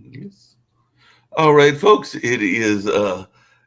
Yes. All right, folks, it is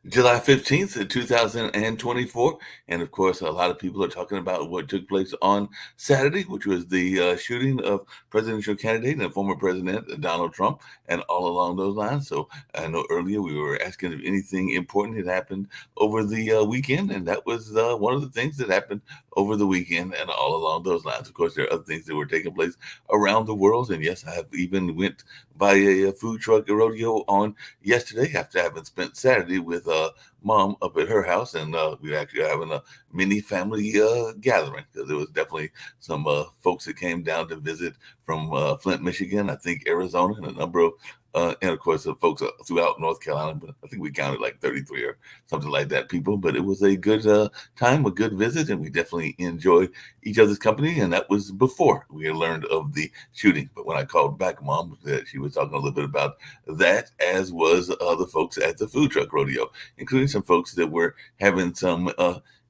July 15th, 2024. And of course, a lot of people are talking about what took place on Saturday, which was the shooting of presidential candidate and former President Donald Trump, and all along those lines. So I know earlier we were asking if anything important had happened over the weekend, and that was one of the things that happened over the weekend and all along those lines. Of course, there are other things that were taking place around the world. And yes, I have even went by a food truck rodeo on yesterday after having spent Saturday with mom up at her house, and we were actually having a mini family gathering because there was definitely some folks that came down to visit from Flint, Michigan, I think Arizona, and a number of and of course the folks throughout North Carolina. But I think we counted like 33 or something like that people. But it was a good time, a good visit, and we definitely enjoyed each other's company. And that was before we had learned of the shooting. But when I called back, mom, that she was talking a little bit about that, as was the folks at the food truck rodeo, including some folks that were having some,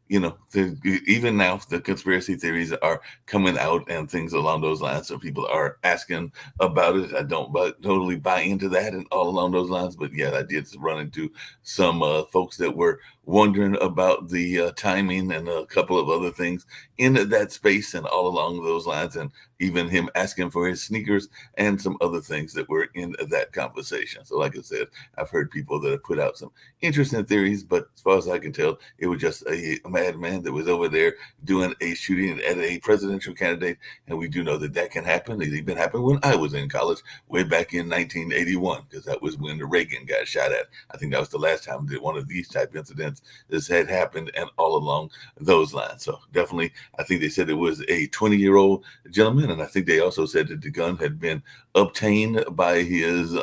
even now the conspiracy theories are coming out and things along those lines. So people are asking about it. I don't totally buy into that and all along those lines. But yeah, I did run into some folks that were wondering about the timing and a couple of other things in that space and all along those lines. And even him asking for his sneakers and some other things that were in that conversation. So, like I said, I've heard people that have put out some interesting theories, but as far as I can tell, it was just a madman that was over there doing a shooting at a presidential candidate. And we do know that that can happen. It even happened when I was in college way back in 1981, because that was when Reagan got shot at. I think that was the last time that one of these type incidents this had happened, and all along those lines. So definitely, I think they said it was a 20-year-old gentleman, and I think they also said that the gun had been obtained by his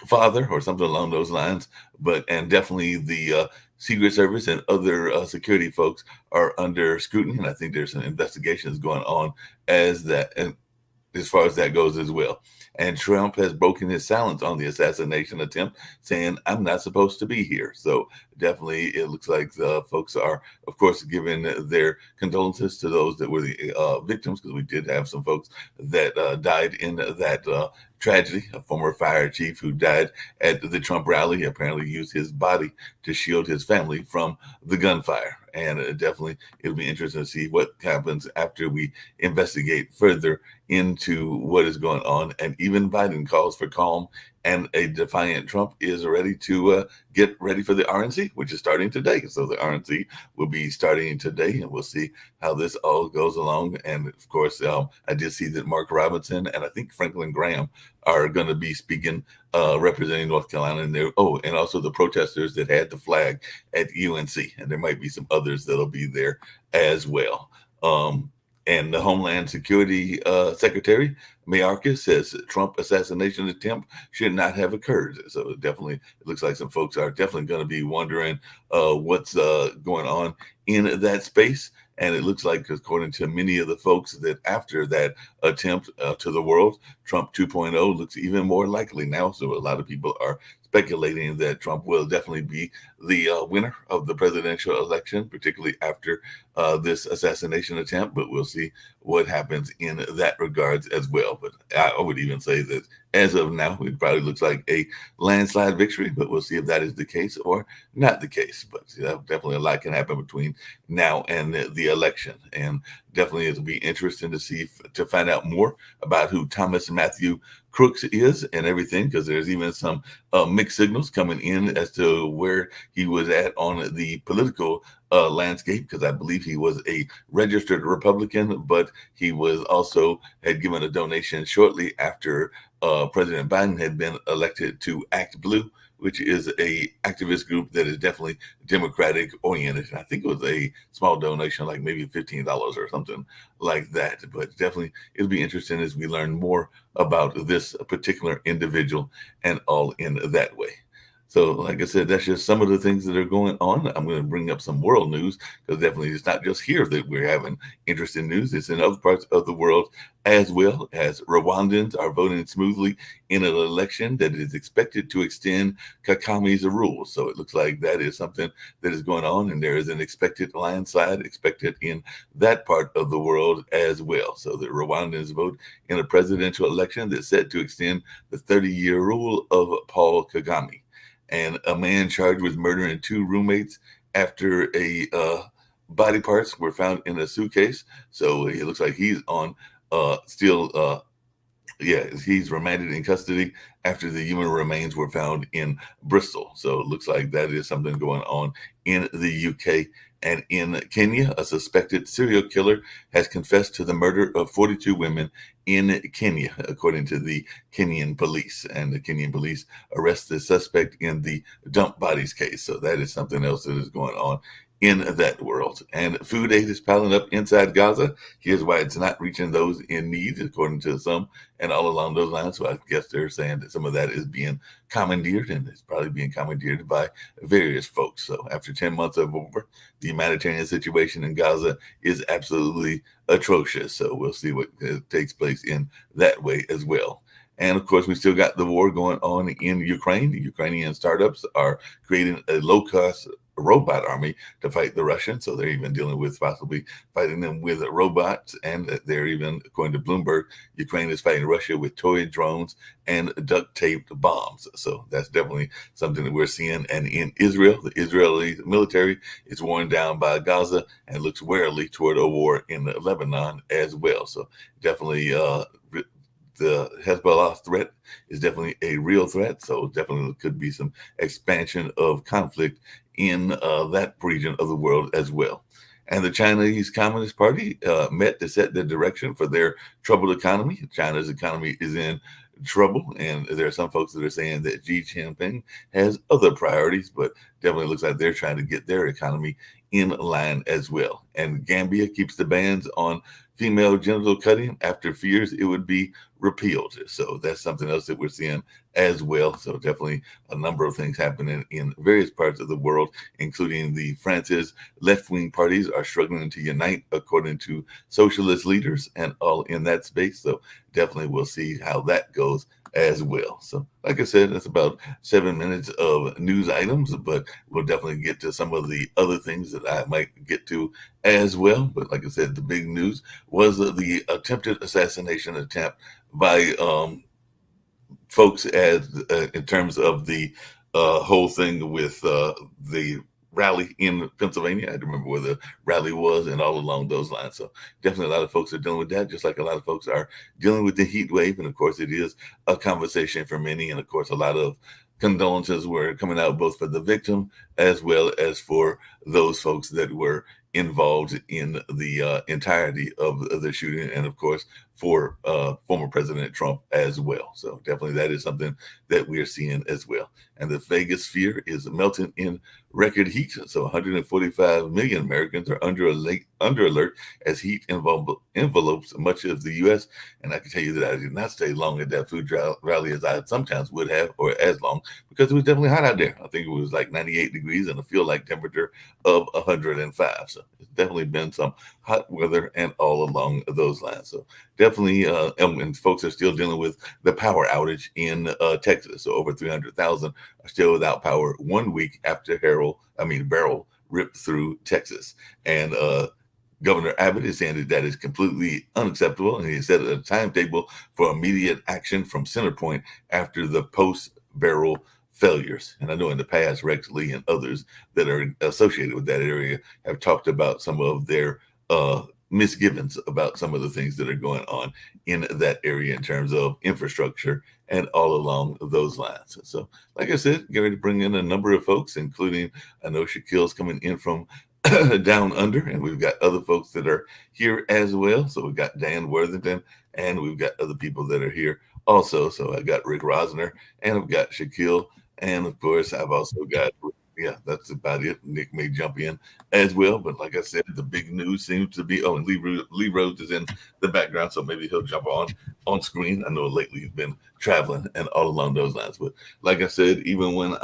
father or something along those lines. But and definitely the Secret Service and other security folks are under scrutiny, and I think there's some investigations going on as that and as far as that goes as well. And Trump has broken his silence on the assassination attempt, saying, "I'm not supposed to be here." So definitely, it looks like the folks are, of course, giving their condolences to those that were the victims, because we did have some folks that died in that tragedy. A former fire chief who died at the Trump rally apparently used his body to shield his family from the gunfire. And definitely, it'll be interesting to see what happens after we investigate further into what is going on. And even Biden calls for calm, and a defiant Trump is ready to get ready for the RNC, which is starting today. So the RNC will be starting today, and we'll see how this all goes along. And of course, I did see that Mark Robinson and I think Franklin Graham are going to be speaking, representing North Carolina. And there, oh, and also the protesters that had the flag at UNC, and there might be some others that'll be there as well. And the Homeland Security Secretary Mayorkas says Trump assassination attempt should not have occurred. So definitely, it looks like some folks are definitely going to be wondering what's going on in that space. And it looks like, according to many of the folks, that after that attempt to the world, Trump 2.0 looks even more likely now. So a lot of people are speculating that Trump will definitely be the winner of the presidential election, particularly after this assassination attempt. But we'll see what happens in that regards as well. But I would even say that as of now, it probably looks like a landslide victory, but we'll see if that is the case or not the case. But definitely a lot can happen between now and the election. And definitely it'll be interesting to see, to find out more about who Thomas Matthew Crooks is and everything, because there's even some mixed signals coming in as to where he was at on the political landscape, because I believe he was a registered Republican, but he was also had given a donation shortly after President Biden had been elected to Act Blue, which is a activist group that is definitely Democratic oriented. I think it was a small donation, like maybe $15 or something like that. But definitely, it'll be interesting as we learn more about this particular individual and all in that way. So, like I said, that's just some of the things that are going on. I'm going to bring up some world news because definitely it's not just here that we're having interesting news. It's in other parts of the world as well, as Rwandans are voting smoothly in an election that is expected to extend Kagame's rule. So it looks like that is something that is going on, and there is an expected landslide expected in that part of the world as well. So the Rwandans vote in a presidential election that's set to extend the 30-year rule of Paul Kagame, and a man charged with murdering two roommates after a body parts were found in a suitcase. So it looks like he's on still yeah, he's remanded in custody after the human remains were found in Bristol. So it looks like that is something going on in the UK. And in Kenya, a suspected serial killer has confessed to the murder of 42 women in Kenya, according to the Kenyan police. And the Kenyan police arrested the suspect in the dump bodies case. So that is something else that is going on in that world. And food aid is piling up inside Gaza. Here's why it's not reaching those in need, according to some, and all along those lines. So I guess they're saying that some of that is being commandeered, and it's probably being commandeered by various folks. So after 10 months of war, the humanitarian situation in Gaza is absolutely atrocious. So we'll see what takes place in that way as well. And of course, we still got the war going on in Ukraine. The Ukrainian startups are creating a low cost robot army to fight the Russians. So they're even dealing with possibly fighting them with robots. And they're even, according to Bloomberg, Ukraine is fighting Russia with toy drones and duct taped bombs. So that's definitely something that we're seeing. And in Israel, the Israeli military is worn down by Gaza and looks warily toward a war in Lebanon as well. So definitely the Hezbollah threat is definitely a real threat. So definitely could be some expansion of conflict in that region of the world as well. And the Chinese Communist Party met to set the direction for their troubled economy. China's economy is in trouble, and there are some folks that are saying that Xi Jinping has other priorities, but definitely looks like they're trying to get their economy in line as well. And Gambia keeps the bans on female genital cutting after fears it would be repealed. So that's something else that we're seeing as well. So definitely a number of things happening in various parts of the world, including the France's left-wing parties are struggling to unite, according to socialist leaders, and all in that space. So definitely we'll see how that goes as well. So like I said, that's about 7 minutes of news items, but we'll definitely get to some of the other things that I might get to as well. But like I said, the big news was the attempted assassination attempt by folks as in terms of the whole thing with the rally in Pennsylvania. I don't remember where the rally was and all along those lines. So definitely a lot of folks are dealing with that, just like a lot of folks are dealing with the heat wave. And of course, it is a conversation for many. And of course, a lot of condolences were coming out both for the victim as well as for those folks that were involved in the entirety of the shooting, and of course for former President Trump as well. So definitely that is something that we are seeing as well. And the Vegas sphere is melting in record heat. So 145 million Americans are under alert as heat envelopes much of the U.S. And I can tell you that I did not stay long at that food rally as I sometimes would have, or as long, because it was definitely hot out there. I think it was like 98 degrees and a feel like temperature of 105. So it's definitely been some hot weather and all along those lines. So definitely, and folks are still dealing with the power outage in Texas. So over 300,000 are still without power 1 week after Beryl ripped through Texas. And Governor Abbott is saying that that is completely unacceptable, and he set a timetable for immediate action from Centerpoint after the post-Beryl failures. And I know in the past, Rex Lee and others that are associated with that area have talked about some of their misgivings about some of the things that are going on in that area in terms of infrastructure and all along those lines. So, like I said, get ready to bring in a number of folks, including I know Shaquille's coming in from down under, and we've got other folks that are here as well. So we've got Dan Worthington, and we've got other people that are here also. So I got Rick Rosner, and I've got Shaquille, and of course I've also got yeah, that's about it. Nick may jump in as well, but like I said, the big news seems to be. Oh, and Lee Rhodes is in the background, so maybe he'll jump on screen. I know lately he's been traveling and all along those lines. But like I said, even when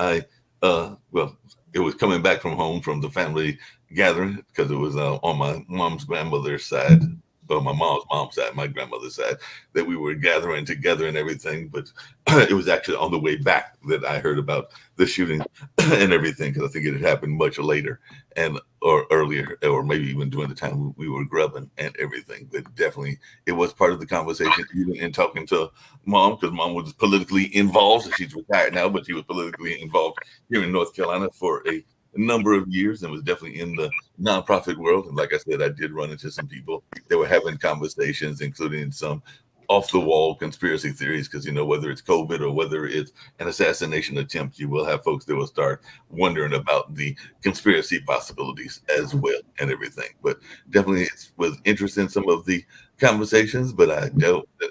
well, it was coming back from home from the family gathering because it was on my mom's grandmother's side. Well, my mom's side, my grandmother's side, that we were gathering together and everything. But it was actually on the way back that I heard about the shooting and everything, because I think it had happened much later and or earlier, or maybe even during the time we were grubbing and everything. But definitely, it was part of the conversation, even in talking to mom, because mom was politically involved. She's retired now, but she was politically involved here in North Carolina for a number of years and was definitely in the nonprofit world. And like I said, I did run into some people that were having conversations, including some off the wall conspiracy theories, because whether it's COVID or whether it's an assassination attempt, you will have folks that will start wondering about the conspiracy possibilities as well and everything. But definitely it was interesting, some of the conversations, but I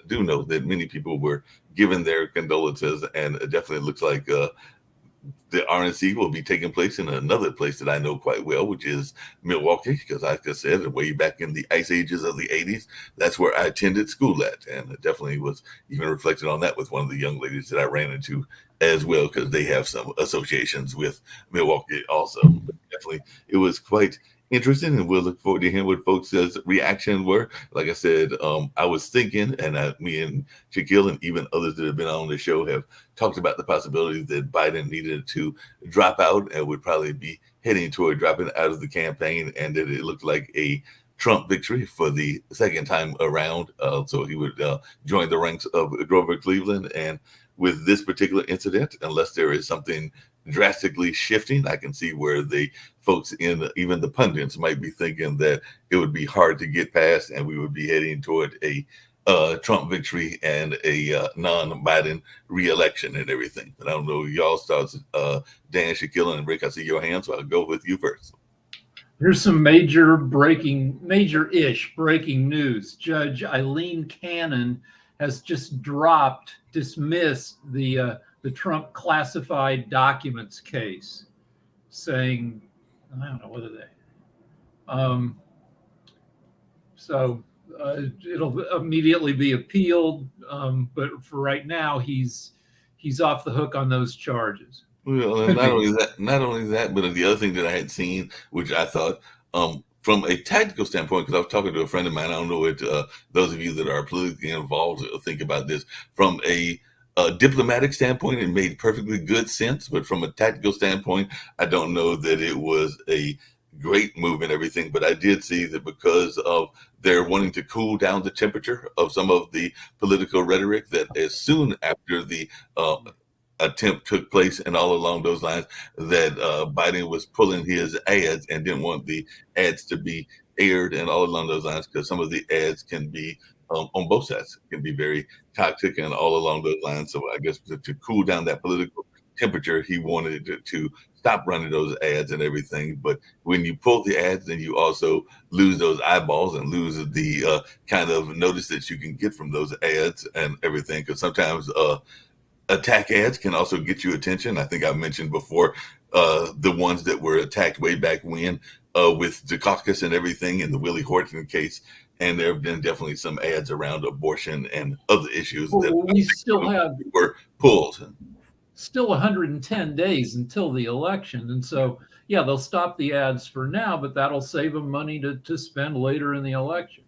do know that many people were giving their condolences, and it definitely looks like the RNC will be taking place in another place that I know quite well, which is Milwaukee, because like I said, way back in the ice ages of the 80s, that's where I attended school at. And it definitely was even reflected on that with one of the young ladies that I ran into as well, because they have some associations with Milwaukee also. But definitely, it was quite interesting, and we'll look forward to hearing what folks' reaction were. Like I said, I was thinking, and me and Shaquille and even others that have been on the show have talked about the possibility that Biden needed to drop out and would probably be heading toward dropping out of the campaign, and that it looked like a Trump victory for the second time around. So he would join the ranks of Grover Cleveland. And with this particular incident, unless there is something drastically shifting, I can see where the folks in even the pundits might be thinking that it would be hard to get past, and we would be heading toward a Trump victory and a non-Biden reelection and everything. But I don't know y'all's thoughts, Dan, Shaquille, and Rick. I see your hands, so I'll go with you first. Here's some major-ish breaking news. Judge Eileen Cannon has just dismissed the Trump classified documents case, saying, I don't know whether it'll immediately be appealed, but for right now, he's off the hook on those charges. Well, and not only that, but the other thing that I had seen, which I thought, from a tactical standpoint, because I was talking to a friend of mine, I don't know what those of you that are politically involved think about this. From a diplomatic standpoint, it made perfectly good sense, but from a tactical standpoint, I don't know that it was a great move and everything. But I did see that because of their wanting to cool down the temperature of some of the political rhetoric, that as soon after the attempt took place and all along those lines, that Biden was pulling his ads and didn't want the ads to be aired and all along those lines, because some of the ads can be on both sides, can be very toxic and all along those lines. So I guess to cool down that political temperature, he wanted to stop running those ads and everything. But when you pull the ads, then you also lose those eyeballs and lose the kind of notice that you can get from those ads and everything. Because sometimes attack ads can also get you attention. I think I mentioned before the ones that were attacked way back when with the caucus and everything in the Willie Horton case. And there have been definitely some ads around abortion and other issues that we still were pulled. Still 110 days until the election. And so, yeah, they'll stop the ads for now, but that'll save them money to spend later in the election.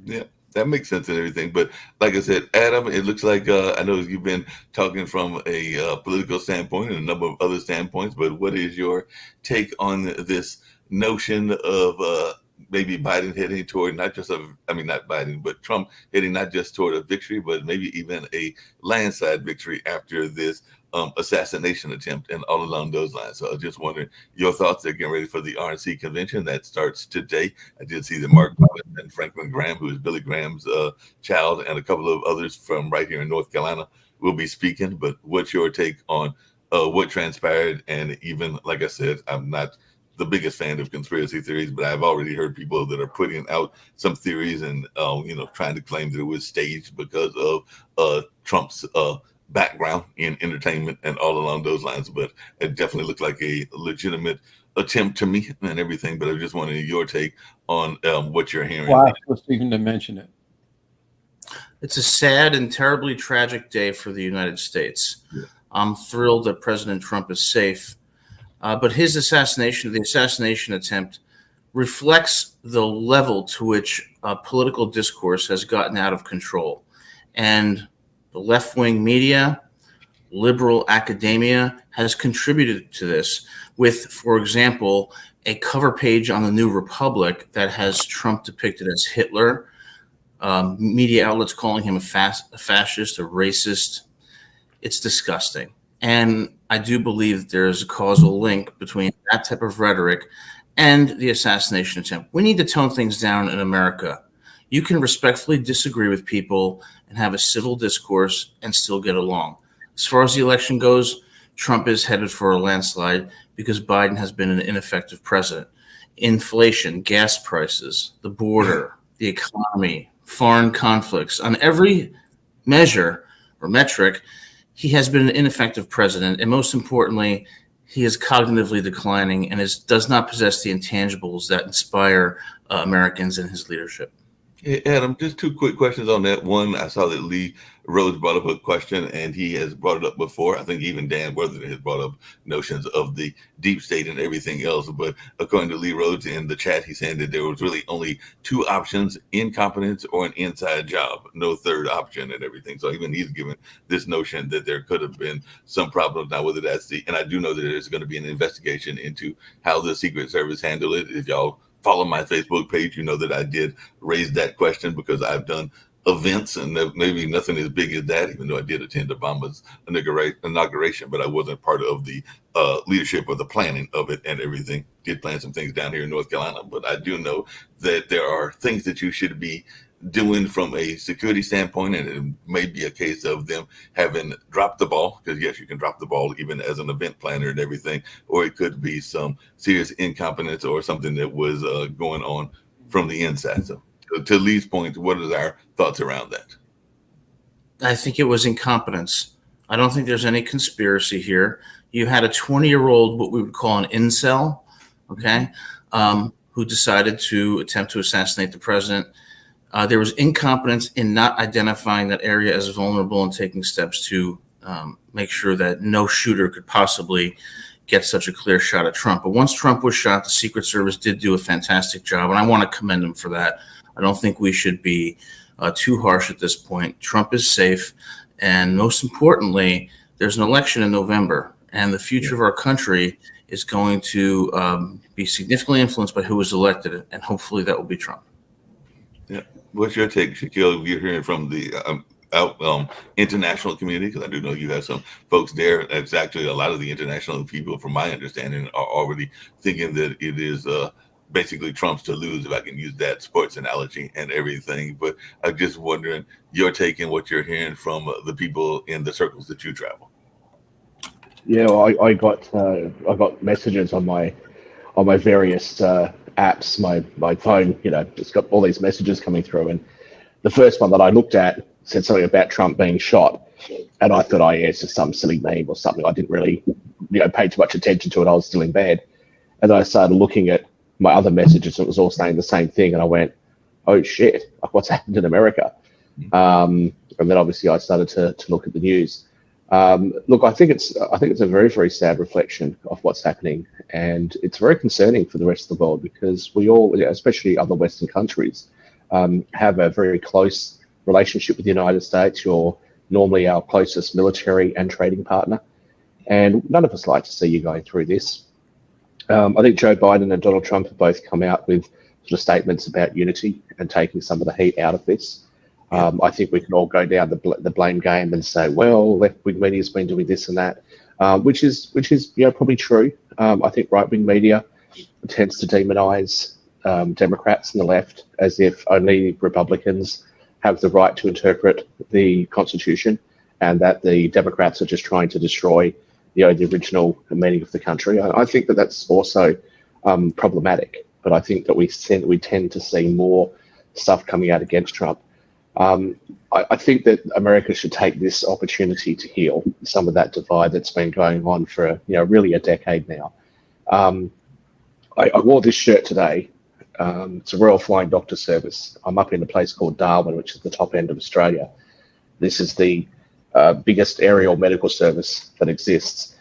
Yeah, that makes sense and everything. But like I said, Adam, it looks like I know you've been talking from a political standpoint and a number of other standpoints, but what is your take on this notion of maybe Biden heading toward not Biden, but Trump heading not just toward a victory, but maybe even a landslide victory after this assassination attempt and all along those lines. So I was just wondering your thoughts. They're getting ready for the RNC convention that starts today. I did see that Mark and Franklin Graham, who is Billy Graham's child, and a couple of others from right here in North Carolina will be speaking. But what's your take on what transpired? And even, like I said, I'm not the biggest fan of conspiracy theories, but I've already heard people that are putting out some theories and trying to claim that it was staged because of Trump's background in entertainment and all along those lines. But it definitely looked like a legitimate attempt to me and everything. But I just wanted your take on what you're hearing. Well, I asked Stephen to mention it. It's a sad and terribly tragic day for the United States. Yeah. I'm thrilled that President Trump is safe, but his assassination, the assassination attempt, reflects the level to which political discourse has gotten out of control. And the left-wing media, liberal academia has contributed to this with, for example, a cover page on the New Republic that has Trump depicted as Hitler, media outlets calling him a fascist, a racist. It's disgusting. And I do believe that there is a causal link between that type of rhetoric and the assassination attempt. We need to tone things down in America. You can respectfully disagree with people and have a civil discourse and still get along. As far as the election goes, Trump is headed for a landslide because Biden has been an ineffective president. Inflation, gas prices, the border, the economy, foreign conflicts, on every measure or metric, he has been an ineffective president. And most importantly, he is cognitively declining and does not possess the intangibles that inspire Americans in his leadership. Hey, Adam, just two quick questions on that. One, I saw that Lee Rhodes brought up a question, and he has brought it up before. I think even Dan Worthington has brought up notions of the deep state and everything else. But according to Lee Rhodes in the chat, he's saying that there was really only two options: incompetence or an inside job, no third option and everything. So even he's given this notion that there could have been some problems. Now, whether that's and I do know that there's going to be an investigation into how the Secret Service handled it. If y'all follow my Facebook page, you know that I did raise that question because I've done events and maybe nothing as big as that, even though I did attend Obama's inauguration, but I wasn't part of the leadership or the planning of it and everything. Did plan some things down here in North Carolina, but I do know that there are things that you should be doing from a security standpoint, and it may be a case of them having dropped the ball, because yes, you can drop the ball even as an event planner and everything, or it could be some serious incompetence or something that was going on from the inside. So to Lee's point, what is our thoughts around that? I think it was incompetence. I don't think there's any conspiracy here. You had a 20-year-old, what we would call an incel, okay, who decided to attempt to assassinate the president. There was incompetence in not identifying that area as vulnerable and taking steps to make sure that no shooter could possibly get such a clear shot at Trump. But once Trump was shot, the Secret Service did do a fantastic job, and I want to commend them for that. I don't think we should be too harsh at this point. Trump is safe, and most importantly, there's an election in November, and the future of our country is going to be significantly influenced by who is elected, and hopefully that will be Trump. Yeah. What's your take, Shaquille? You're hearing from the international community, because I do know you have some folks there. It's actually a lot of the international people, from my understanding, are already thinking that it is basically Trump's to lose, if I can use that sports analogy and everything. But I'm just wondering your take and what you're hearing from the people in the circles that you travel. Yeah, well, I got messages on my various apps, my phone. You know, it's got all these messages coming through, and the first one that I looked at said something about Trump being shot, and I thought, oh yeah, it's just some silly meme or something. I didn't really, pay too much attention to it. I was still in bed, and then I started looking at my other messages. It was all saying the same thing, and I went, oh shit, like what's happened in America? And then obviously I started to look at the news. Look, I think it's a very, very sad reflection of what's happening, and it's very concerning for the rest of the world, because we all, especially other Western countries, have a very close relationship with the United States. You're normally our closest military and trading partner, and none of us like to see you going through this. I think Joe Biden and Donald Trump have both come out with sort of statements about unity and taking some of the heat out of this. I think we can all go down the blame game and say, well, left-wing media's been doing this and that, which is probably true. I think right-wing media tends to demonize Democrats and the left as if only Republicans have the right to interpret the Constitution, and that the Democrats are just trying to destroy the original meaning of the country. I think that that's also problematic, but I think that we tend to see more stuff coming out against Trump. I think that America should take this opportunity to heal some of that divide that's been going on for really a decade now. I wore this shirt today. It's a Royal Flying Doctor Service. I'm up in a place called Darwin, which is the top end of Australia. This is the biggest aerial medical service that exists.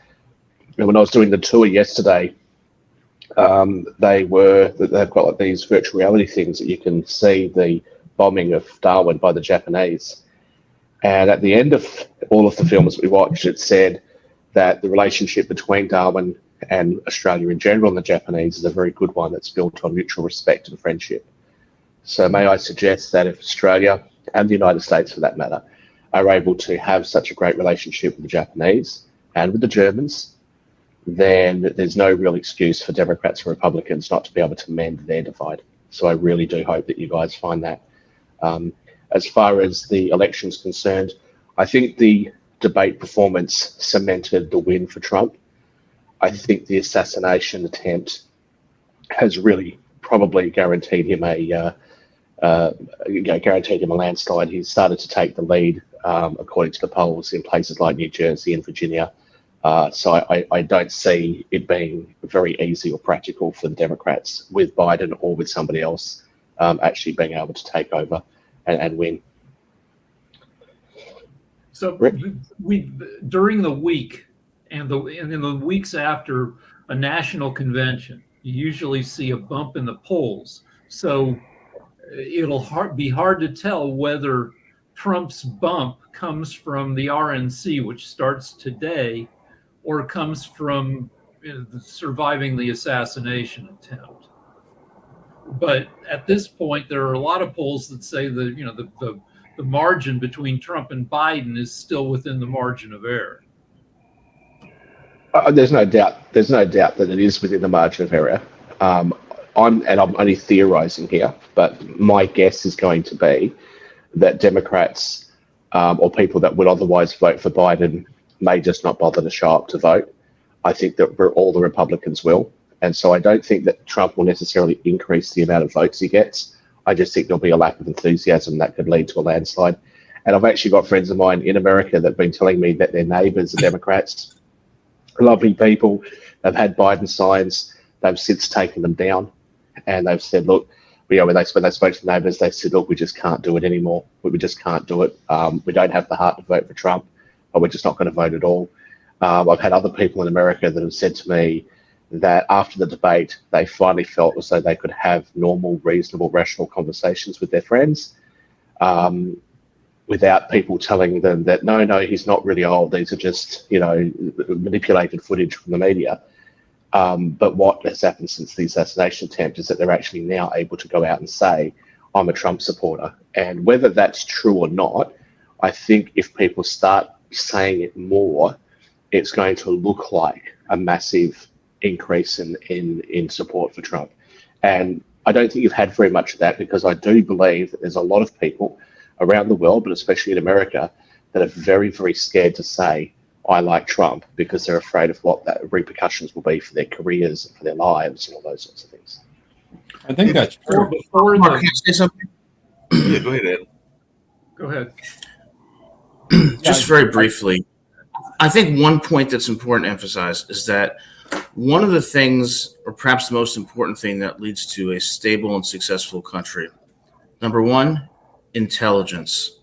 And when I was doing the tour yesterday, they've got like these virtual reality things that you can see the bombing of Darwin by the Japanese. And at the end of all of the films we watched, it said that the relationship between Darwin and Australia in general and the Japanese is a very good one that's built on mutual respect and friendship. So may I suggest that if Australia and the United States, for that matter, are able to have such a great relationship with the Japanese and with the Germans, then there's no real excuse for Democrats and Republicans not to be able to mend their divide. So I really do hope that you guys find that. As far as the election's concerned, I think the debate performance cemented the win for Trump. I think the assassination attempt has really probably guaranteed him a landslide. He's started to take the lead, according to the polls, in places like New Jersey and Virginia. So I don't see it being very easy or practical for the Democrats with Biden or with somebody else actually being able to take over and win. So we during the week and in the weeks after a national convention, you usually see a bump in the polls. So it'll be hard to tell whether Trump's bump comes from the RNC, which starts today, or comes from surviving the assassination attempt. But at this point, there are a lot of polls that say that the margin between Trump and Biden is still within the margin of error. There's no doubt. There's no doubt that it is within the margin of error. I'm only theorizing here, but my guess is going to be that Democrats or people that would otherwise vote for Biden may just not bother to show up to vote. I think that all the Republicans will. And so I don't think that Trump will necessarily increase the amount of votes he gets. I just think there'll be a lack of enthusiasm that could lead to a landslide. And I've actually got friends of mine in America that have been telling me that their neighbors are Democrats, lovely people. They've had Biden signs. They've since taken them down. And they've said, look, when they spoke to neighbors, they said, look, we just can't do it anymore. We just can't do it. We don't have the heart to vote for Trump, but we're just not going to vote at all. I've had other people in America that have said to me that after the debate, they finally felt as though they could have normal, reasonable, rational conversations with their friends without people telling them that, no, he's not really old. These are just, manipulated footage from the media. But what has happened since the assassination attempt is that they're actually now able to go out and say, I'm a Trump supporter. And whether that's true or not, I think if people start saying it more, it's going to look like a massive increase in support for Trump. And I don't think you've had very much of that, because I do believe that there's a lot of people around the world, but especially in America, that are very, very scared to say, I like Trump, because they're afraid of what that repercussions will be for their careers and for their lives and all those sorts of things. I think that's true. Mark, can I say something? Yeah, go ahead, Ed. Go ahead. Just very briefly, I think one point that's important to emphasize is that one of the things, or perhaps the most important thing that leads to a stable and successful country, number one, intelligence.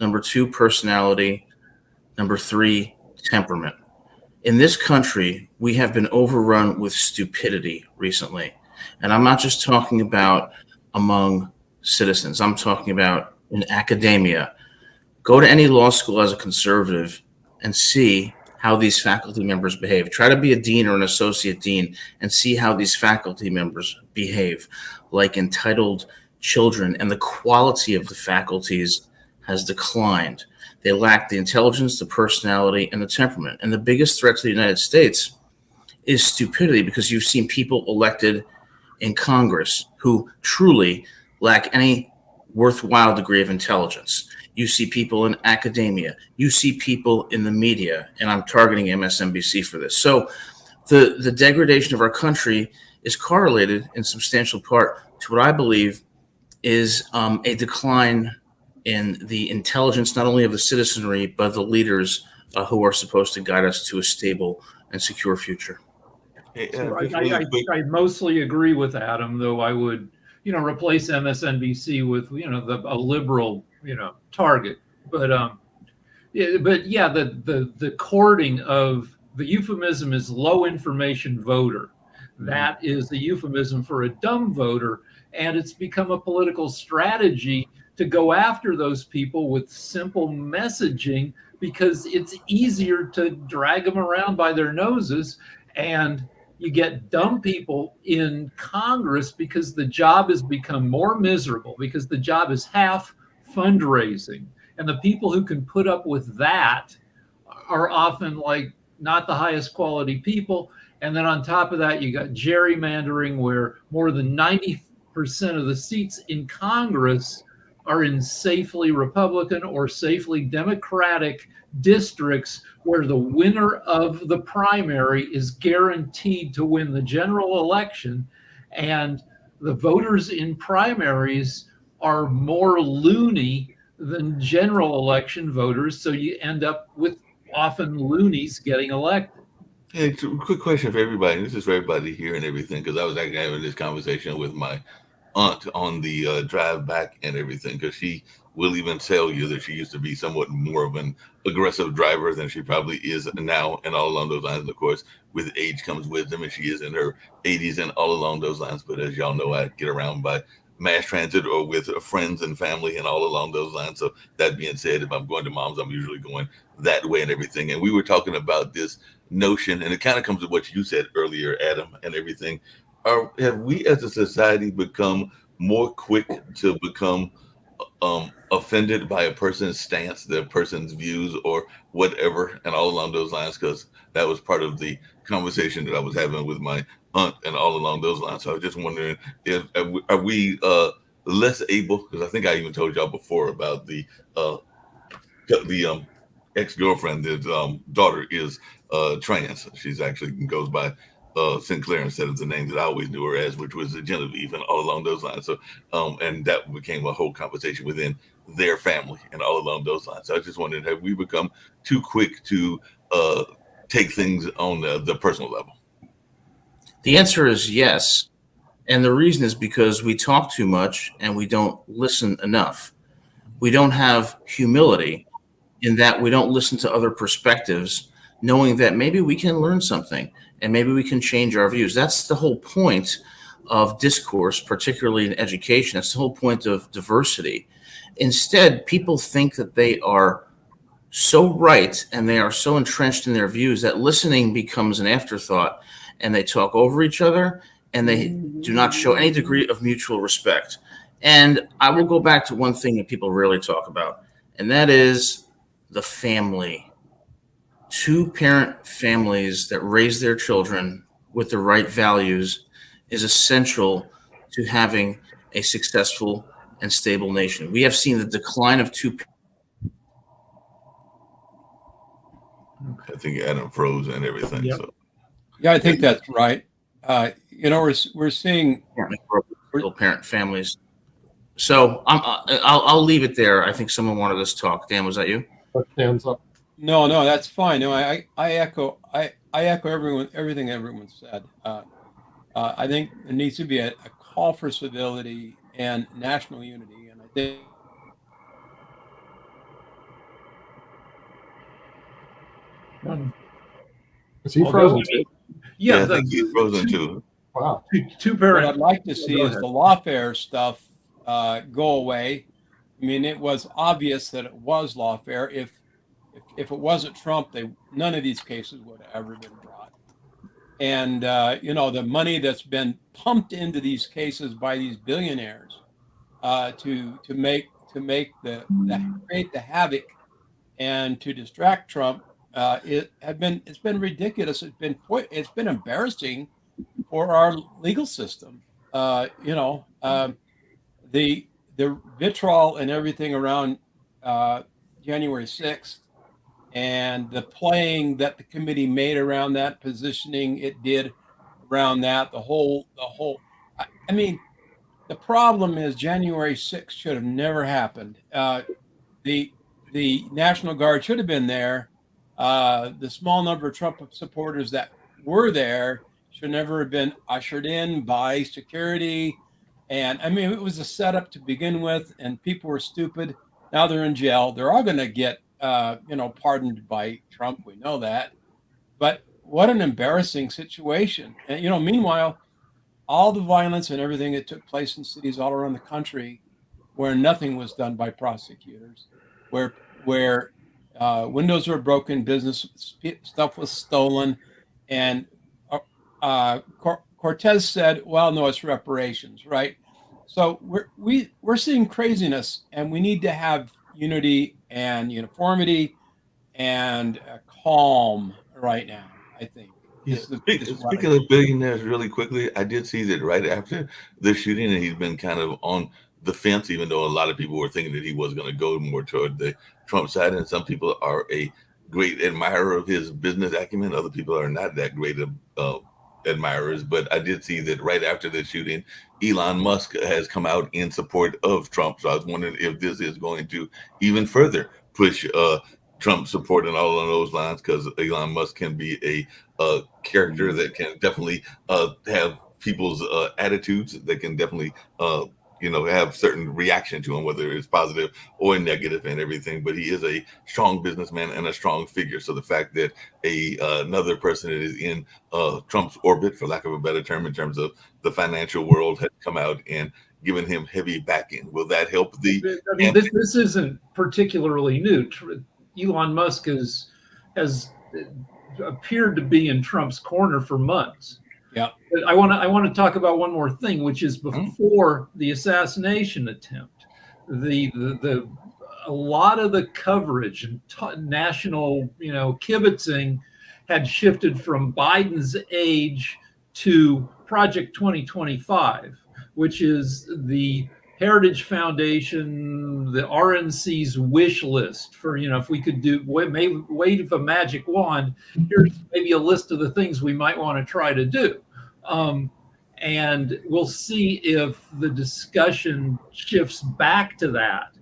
Number two, personality. Number three, temperament. In this country, we have been overrun with stupidity recently. And I'm not just talking about among citizens. I'm talking about in academia. Go to any law school as a conservative and see how these faculty members behave. Try to be a dean or an associate dean and see how these faculty members behave like entitled children, and the quality of the faculties has declined. They lack the intelligence, the personality, and the temperament. And the biggest threat to the United States is stupidity, because you've seen people elected in Congress who truly lack any worthwhile degree of intelligence. You see people in academia. You see people in the media, and I'm targeting MSNBC for this. So the degradation of our country is correlated in substantial part to what I believe is a decline in the intelligence not only of the citizenry but the leaders who are supposed to guide us to a stable and secure future. Hey, So just really quick. I mostly agree with Adam, though I would, replace MSNBC with, a liberal, target. But yeah, the courting of the euphemism is low information voter. That is the euphemism for a dumb voter, and it's become a political strategy to go after those people with simple messaging because it's easier to drag them around by their noses. And you get dumb people in Congress because the job has become more miserable, because the job is half fundraising. And the people who can put up with that are often like not the highest quality people. And then on top of that, you got gerrymandering, where more than 90% of the seats in Congress are in safely Republican or safely Democratic districts where the winner of the primary is guaranteed to win the general election. And the voters in primaries are more loony than general election voters. So you end up with often loonies getting elected. Hey, quick question for everybody. This is for everybody here and everything, because I was actually having this conversation with my aunt on the drive back and everything, because she will even tell you that she used to be somewhat more of an aggressive driver than she probably is now, and all along those lines. And of course, with age comes wisdom, and she is in her 80s and all along those lines. But as y'all know, I get around by mass transit or with friends and family and all along those lines. So that being said, if I'm going to mom's, I'm usually going that way and everything. And we were talking about this notion, and it kind of comes to what you said earlier, Adam, and everything. Have we as a society become more quick to become offended by a person's stance, their person's views, or whatever, and all along those lines? Because that was part of the conversation that I was having with my aunt, and all along those lines. So I was just wondering, if are we less able? Because I think I even told y'all before about the ex-girlfriend. That daughter is trans. She's actually goes by Sinclair instead of the name that I always knew her as, which was Genevieve, and all along those lines. So, and that became a whole conversation within their family, and all along those lines. So I just wondered, have we become too quick to take things on the personal level? The answer is yes. And the reason is because we talk too much and we don't listen enough. We don't have humility in that we don't listen to other perspectives, knowing that maybe we can learn something and maybe we can change our views. That's the whole point of discourse, particularly in education. That's the whole point of diversity. Instead, people think that they are so right and they are so entrenched in their views that listening becomes an afterthought, and they talk over each other and they do not show any degree of mutual respect. And I will go back to one thing that people rarely talk about, and that is the family. Two-parent families that raise their children with the right values is essential to having a successful and stable nation. We have seen the decline of two. I think Adam froze and everything. Yep. So Yeah, I think that's right. We're seeing Parent families. So I'll leave it there. I think someone wanted us to talk. Dan, was that you? Hands up. No, that's fine. No, I echo everything everyone said. I think there needs to be a call for civility and national unity, and I think. Is he frozen? yeah, I think he's frozen too. Wow. What I'd like to see is the lawfare stuff go away. I mean, it was obvious that it was lawfare. If it wasn't Trump, none of these cases would have ever been brought. And the money that's been pumped into these cases by these billionaires to create the havoc and to distract Trump, it's been ridiculous. It's been embarrassing for our legal system. The vitriol and everything around January 6th, and the playing that the committee made around that, positioning it did around that, the whole. I mean, the problem is January 6th should have never happened. the National Guard should have been there. The small number of Trump supporters that were there should never have been ushered in by security. And I mean, it was a setup to begin with, and people were stupid. Now they're in jail. They're all going to get, pardoned by Trump. We know that. But what an embarrassing situation. And, meanwhile, all the violence and everything that took place in cities all around the country where nothing was done by prosecutors, where windows were broken, business stuff was stolen, and Cortez said, "Well, no, it's reparations, right?" So we're seeing craziness, and we need to have unity and uniformity and calm right now, I think. Yeah. Speaking of billionaires, really quickly, I did see that right after the shooting, and he's been kind of on the fence, even though a lot of people were thinking that he was going to go more toward the Trump side. And some people are a great admirer of his business acumen. Other people are not that great of admirers. But I did see that right after the shooting, Elon Musk has come out in support of Trump. So I was wondering if this is going to even further push Trump support and all of those lines, because Elon Musk can be a character that can definitely have people's attitudes that can definitely have certain reaction to him, whether it's positive or negative and everything. But he is a strong businessman and a strong figure. So the fact that another person is in Trump's orbit, for lack of a better term, in terms of the financial world, has come out and given him heavy backing. Will that help the? I mean, this isn't particularly new. Elon Musk has appeared to be in Trump's corner for months. Yeah. But I want to talk about one more thing, which is before the assassination attempt, a lot of the coverage and national kibitzing had shifted from Biden's age to Project 2025, which is the Heritage Foundation, the RNC's wish list for, if we could wave a magic wand, here's maybe a list of the things we might want to try to do. And we'll see if the discussion shifts back to that,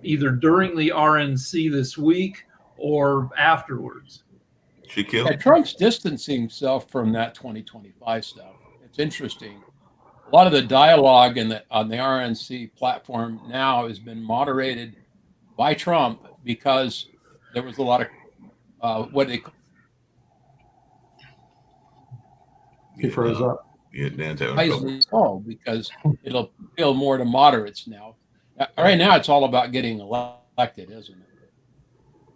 either during the RNC this week or afterwards. Trump's distancing himself from that 2025 stuff. It's interesting. A lot of the dialogue on the RNC platform now has been moderated by Trump because there was a lot of what they he froze up. Yeah, because it'll appeal more to moderates now. Right now, it's all about getting elected, isn't it?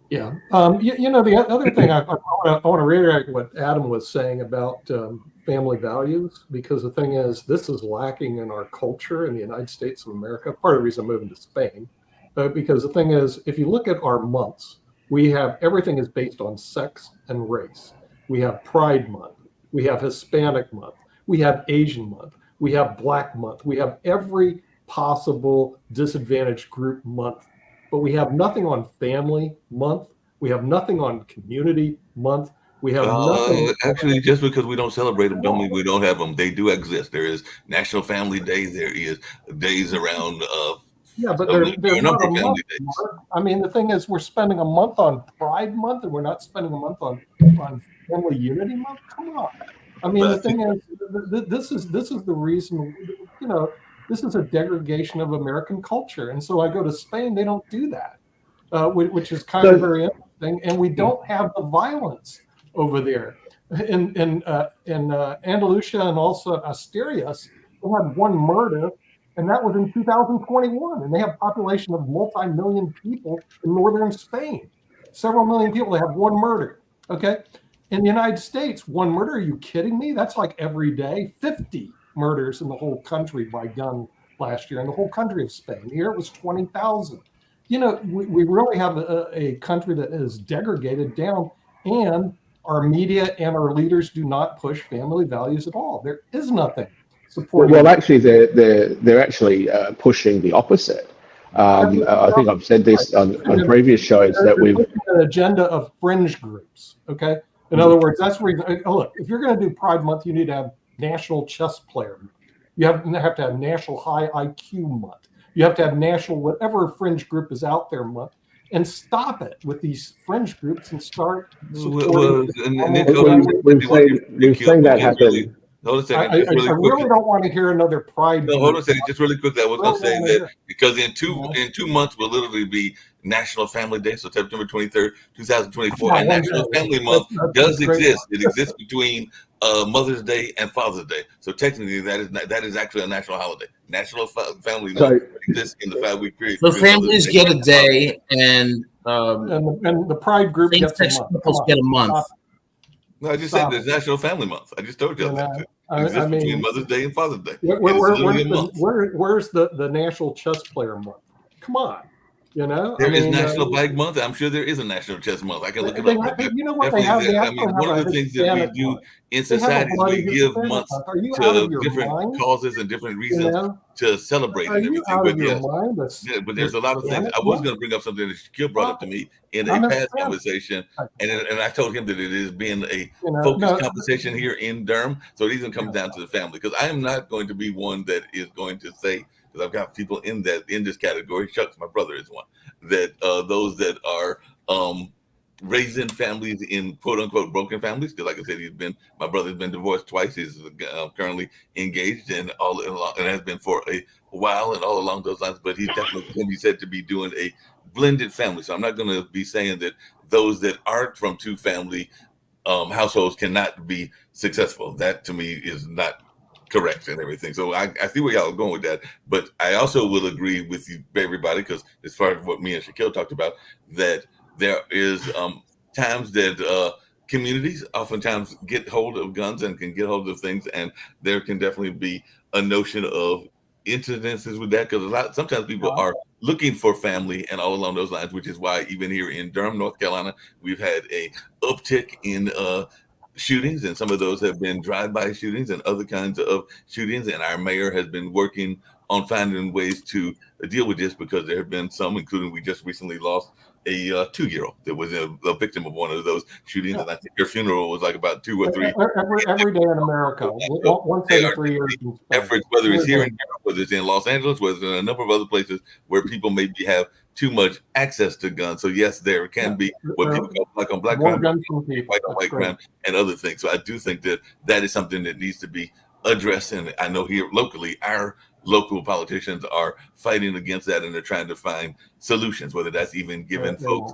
Yeah. The other thing I want to reiterate what Adam was saying about family values, because the thing is, this is lacking in our culture in the United States of America. Part of the reason I'm moving to Spain, because the thing is, if you look at our months, we have everything is based on sex and race. We have Pride Month, we have Hispanic Month, we have Asian Month, we have Black Month, we have every possible disadvantaged group month. But we have nothing on Family Month. We have nothing on Community Month. We have nothing. Actually, just because we don't celebrate them, don't mean we don't have them. They do exist. There is National Family Day. There is days around. Yeah, but they're not a month. I mean, the thing is, we're spending a month on Pride Month, and we're not spending a month on Family Unity Month. Come on. I mean, the thing is, this is the reason. This is a degradation of American culture. And so I go to Spain, they don't do that, which is kind of very interesting. And we don't have the violence over there. In Andalusia and also Asturias, they had one murder, and that was in 2021. And they have a population of multi-million people in northern Spain. Several million people, they have one murder, okay? In the United States, one murder, are you kidding me? That's like every day, 50 murders in the whole country by gun last year in the whole country of Spain. Here it was 20,000. We really have a country that is degraded down, and our media and our leaders do not push family values at all. There is nothing supporting. Well, actually, they're actually pushing the opposite. I think I've said this on previous shows that we've an agenda of fringe groups. Okay, in other words, that's where look. If you're going to do Pride Month, you need to have National Chess Player Month. You have to have National High IQ Month. You have to have national, whatever fringe group is out there month, and stop it with these fringe groups and start supporting. We've seen that happen. Hold a second. I really don't want to hear another pride. No, hold on a second. Just really quick, I was going to say that because in 2 months will literally be National Family Day, so September 23rd, 2024. And National Family Month does exist. It exists between Mother's Day and Father's Day. So technically, that is actually a national holiday. National Family Month exists in the 5-week period. So families get a day, and the pride group gets a month. No, I just said there's National Family Month. I just told you that. I mean, between Mother's Day and Father's Day. Where's the National Chess Player Month? Come on. There is National Bike Month. I'm sure there is a National Chess Month. I can look it up. You know what they have? One of the things that we do in society is we give months to different causes and different reasons to celebrate and everything. But there's a lot of things. I was going to bring up something that Shaquille brought up to me in a past conversation, and I told him that it is being a focused conversation here in Durham. So it even comes down to the family, because I am not going to be one that is going to say, because I've got people in this category. Chuck's my brother is one, that those that are raising families in quote unquote broken families, because like I said, my brother's been divorced twice. He's currently engaged and has been for a while and all along those lines. But he definitely can be said to be doing a blended family. So I'm not going to be saying that those that aren't from two family households cannot be successful. That to me is not correct and everything. So I see where y'all are going with that, but I also will agree with you, everybody, because as far as what me and Shaquille talked about, that there is times that communities oftentimes get hold of guns and can get hold of things, and there can definitely be a notion of incidences with that, because sometimes people are looking for family and all along those lines, which is why even here in Durham, North Carolina, we've had a uptick in shootings, and some of those have been drive-by shootings and other kinds of shootings, and our mayor has been working on finding ways to deal with this, because there have been some, including we just recently lost a 2-year-old that was a victim of one of those shootings, and I think her funeral was like about 2 or 3 every day in America, once every 3 years. Efforts, whether it's here in Europe, whether it's in Los Angeles, whether it's in a number of other places where people maybe have too much access to guns. So yes, there can be what people call black on black crime, white on white crime, and other things. So I do think that is something that needs to be addressed. And I know here locally, our local politicians are fighting against that, and they're trying to find solutions, whether that's even giving folks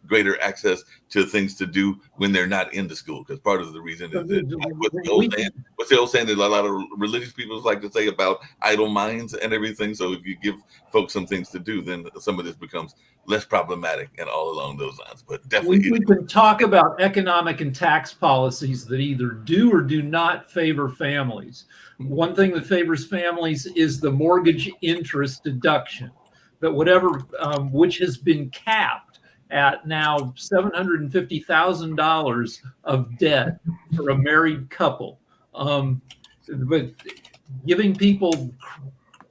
greater access to things to do when they're not in the school. Because part of the reason is that what's the old saying that a lot of religious people like to say about idle minds and everything. So if you give folks some things to do, then some of this becomes less problematic and all along those lines. But definitely we can talk about economic and tax policies that either do or do not favor families. One thing that favors families is the mortgage interest deduction, that whatever which has been capped at now $750,000 of debt for a married couple. But giving people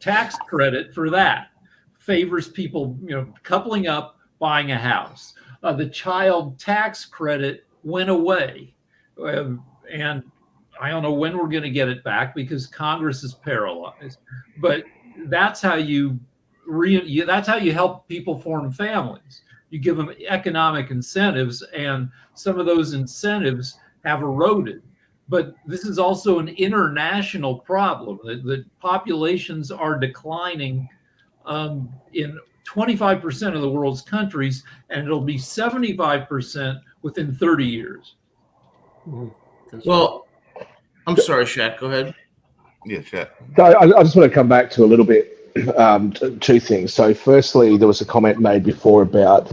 tax credit for that favors people, coupling up, buying a house. The child tax credit went away, and I don't know when we're going to get it back because Congress is paralyzed. But that's how you help people form families. You give them economic incentives, and some of those incentives have eroded. But this is also an international problem. The populations are declining in 25% of the world's countries, and it'll be 75% within 30 years. Well, I'm sorry, Shaq, go ahead. Yeah, Shaq. I just want to come back to a little bit, two things. So firstly, there was a comment made before about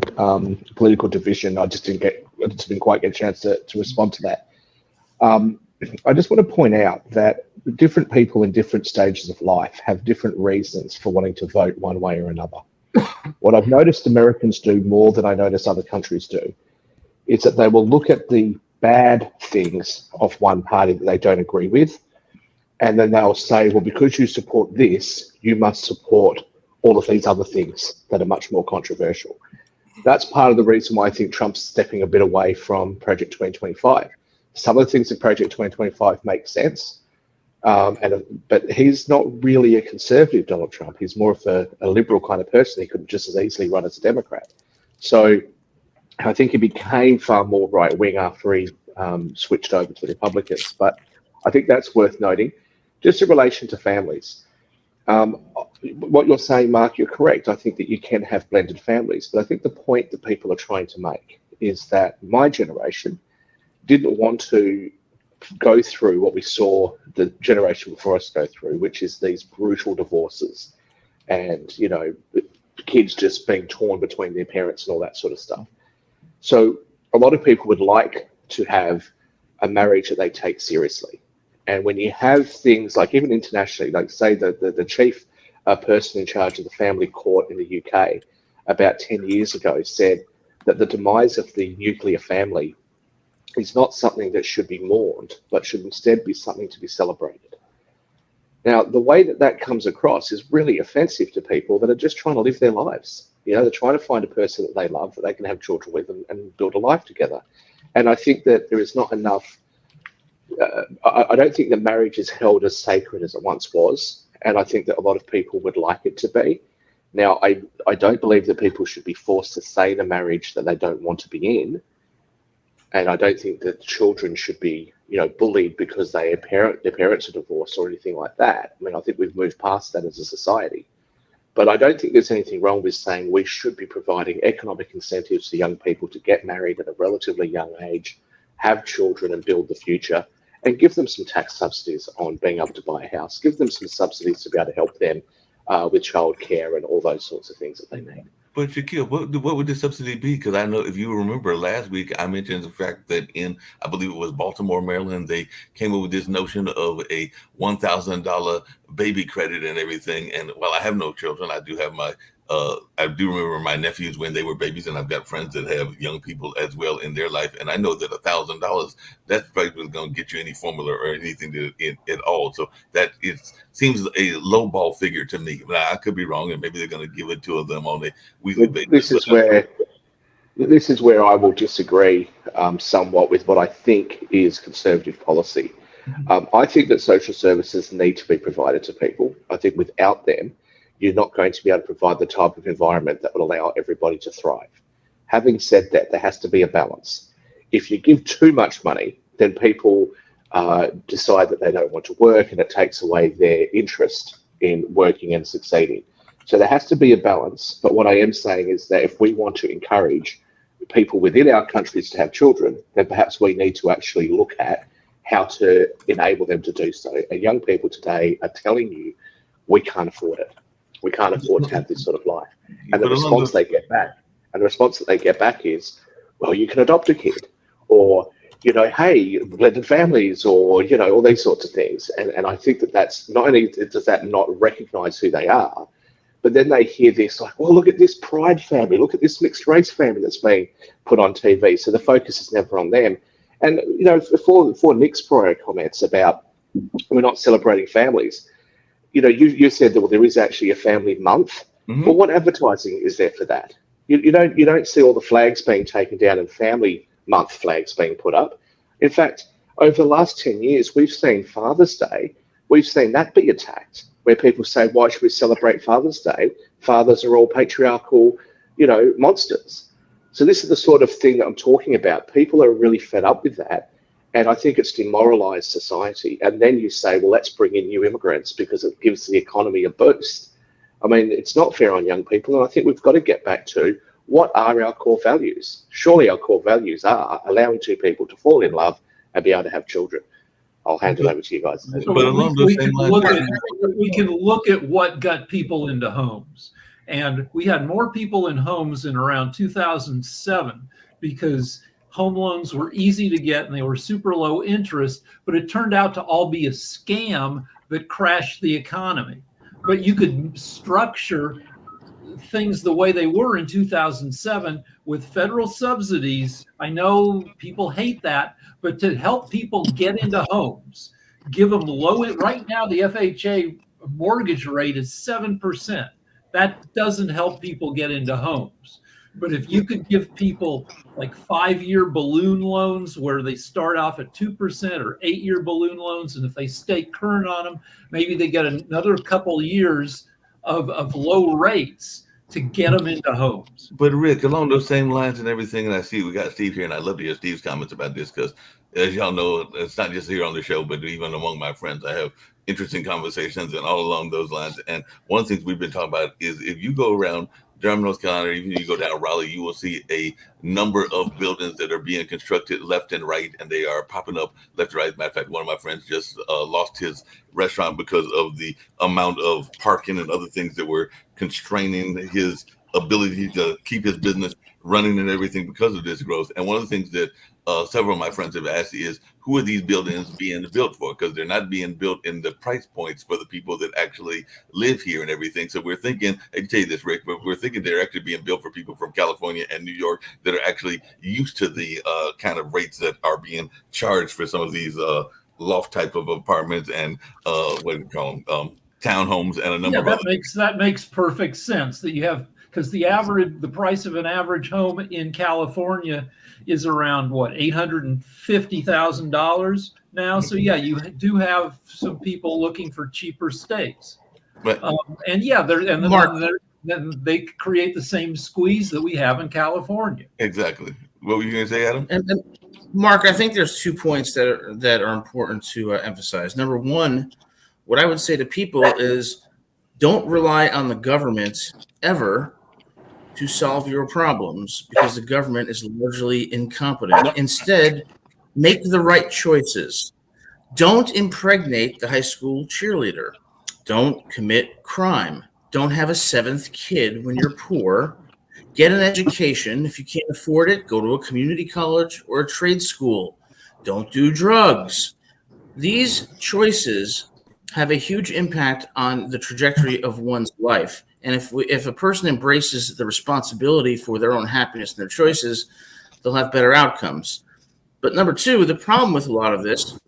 political division. I just didn't quite get a chance to respond to that. I just want to point out that different people in different stages of life have different reasons for wanting to vote one way or another. What I've noticed Americans do more than I notice other countries do is that they will look at the bad things of one party that they don't agree with, and then they'll say, well, because you support this, you must support all of these other things that are much more controversial. That's part of the reason why I think Trump's stepping a bit away from Project 2025. Some of the things in Project 2025 make sense, But he's not really a conservative Donald Trump. He's more of a liberal kind of person. He could just as easily run as a Democrat. So I think he became far more right wing after he switched over to the Republicans. But I think that's worth noting. Just in relation to families, what you're saying, Mark, you're correct. I think that you can have blended families. But I think the point that people are trying to make is that my generation didn't want to go through what we saw the generation before us go through, which is these brutal divorces and, kids just being torn between their parents and all that sort of stuff. So a lot of people would like to have a marriage that they take seriously. And when you have things like, even internationally, like say the chief person in charge of the family court in the UK about 10 years ago said that the demise of the nuclear family is not something that should be mourned, but should instead be something to be celebrated. Now, the way that comes across is really offensive to people that are just trying to live their lives. They're trying to find a person that they love, that they can have children with and build a life together. And I think that there is not enough, I don't think that marriage is held as sacred as it once was. And I think that a lot of people would like it to be. Now, I don't believe that people should be forced to stay in a marriage that they don't want to be in. And I don't think that children should be, bullied because their parents are divorced or anything like that. I mean, I think we've moved past that as a society. But I don't think there's anything wrong with saying we should be providing economic incentives to young people to get married at a relatively young age, have children and build the future, and give them some tax subsidies on being able to buy a house, give them some subsidies to be able to help them with childcare and all those sorts of things that they need. But Shaquille, what would the subsidy be? Because I know if you remember last week, I mentioned the fact that I believe it was Baltimore, Maryland, they came up with this notion of a $1,000 baby credit and everything. And while I have no children, I do have I do remember my nephews when they were babies, and I've got friends that have young people as well in their life. And I know that $1,000, that's probably going to get you any formula or anything at all. So that seems a low ball figure to me. But I could be wrong, and maybe they're going to give it to them on a weekly basis. This is where I will disagree somewhat with what I think is conservative policy. I think that social services need to be provided to people. I think without them, you're not going to be able to provide the type of environment that will allow everybody to thrive. Having said that, there has to be a balance. If you give too much money, then people decide that they don't want to work, and it takes away their interest in working and succeeding. So there has to be a balance. But what I am saying is that if we want to encourage people within our countries to have children, then perhaps we need to actually look at how to enable them to do so. And young people today are telling you, we can't afford it. We can't afford to have this sort of life. And the response they get back, is, well, you can adopt a kid, or, hey, blended families, or, all these sorts of things. And I think that's not only does that not recognize who they are, but then they hear this like, well, look at this pride family, look at this mixed race family that's being put on TV. So the focus is never on them. And, before Nick's prior comments about we're not celebrating families, you said that, well, there is actually a family month. Mm-hmm. Well, what advertising is there for that? You don't see all the flags being taken down and family month flags being put up. In fact, over the last 10 years, we've seen Father's Day, we've seen that be attacked, where people say, why should we celebrate Father's Day? Fathers are all patriarchal, monsters. So this is the sort of thing that I'm talking about. People are really fed up with that. And I think it's demoralized society. And then you say, well, let's bring in new immigrants because it gives the economy a boost. I mean, it's not fair on young people. And I think we've got to get back to, what are our core values? Surely our core values are allowing two people to fall in love and be able to have children. I'll hand it over to you guys. So we can look at what got people into homes. And we had more people in homes in around 2007 because home loans were easy to get and they were super low interest, but it turned out to all be a scam that crashed the economy. But you could structure things the way they were in 2007 with federal subsidies. I know people hate that, but to help people get into homes, give them right now the FHA mortgage rate is 7%. That doesn't help people get into homes. But if you could give people like 5-year balloon loans where they start off at 2%, or 8-year balloon loans, and if they stay current on them, maybe they get another couple years of low rates to get them into homes. But Rick, along those same lines and everything, and I see we got Steve here, and I'd love to hear Steve's comments about this because, as y'all know, it's not just here on the show, but even among my friends, I have interesting conversations and all along those lines. And one of the things we've been talking about is if you go around Durham, North Carolina, even if you go down Raleigh, you will see a number of buildings that are being constructed left and right, and they are popping up left and right. Matter of fact, one of my friends just lost his restaurant because of the amount of parking and other things that were constraining his ability to keep his business running and everything because of this growth. And one of the things that several of my friends have asked is, who are these buildings being built for? Because they're not being built in the price points for the people that actually live here and everything. So we're thinking, I can tell you this, Rick, but we're thinking they're actually being built for people from California and New York that are actually used to the kind of rates that are being charged for some of these loft type of apartments and what do you call them? Townhomes and a number of other that makes perfect sense that you have, because the price of an average home in California is around what, $850,000 now. So yeah, you do have some people looking for cheaper states, Right. and then they create the same squeeze that we have in California. Exactly. What were you going to say, Adam? And Mark, I think there's 2 points that are important to emphasize. Number one, what I would say to people is, don't rely on the government ever to solve your problems, because the government is largely incompetent. Instead, make the right choices. Don't impregnate the high school cheerleader. Don't commit crime. Don't have a 7th kid when you're poor. Get an education. If you can't afford it, go to a community college or a trade school. Don't do drugs. These choices have a huge impact on the trajectory of one's life. And if a person embraces the responsibility for their own happiness and their choices, they'll have better outcomes. But number two, the problem with a lot of this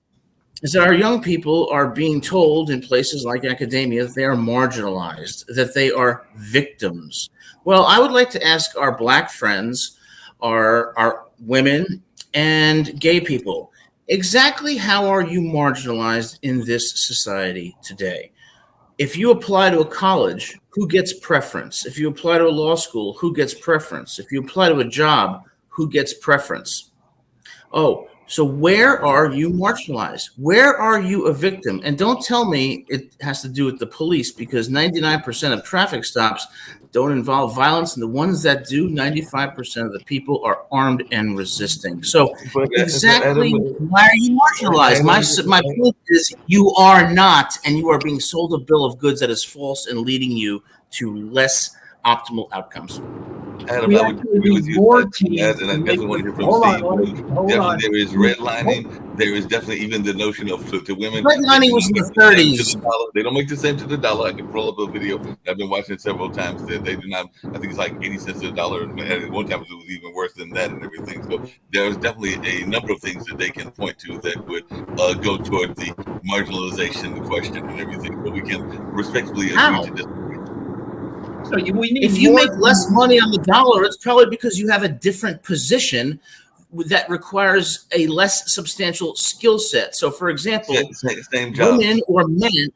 is that our young people are being told in places like academia that they are marginalized, that they are victims. Well, I would like to ask our Black friends, our women, and gay people, exactly how are you marginalized in this society today? If you apply to a college, who gets preference? If you apply to a law school, who gets preference? If you apply to a job, who gets preference? Oh, so where are you marginalized? Where are you a victim? And don't tell me it has to do with the police, because 99% of traffic stops don't involve violence, and the ones that do, 95% of the people are armed and resisting. So exactly why are you marginalized? My point is, you are not, and you are being sold a bill of goods that is false and leading you to less optimal outcomes. Adam, I would agree with you on that, and I definitely want to hear from Steve. Definitely, there is redlining. There is definitely even the notion of to women. Redlining was in the 30s. They don't make the same to the dollar. I can pull up a video. I've been watching it several times. That they do not. I think it's like 80 cents to the dollar. And at one time, it was even worse than that and everything. So there's definitely a number of things that they can point to that would go toward the marginalization question and everything. But we can respectfully agree to disagree. So if you make less money on the dollar, it's probably because you have a different position that requires a less substantial skill set. So, for example, same job. Women or men.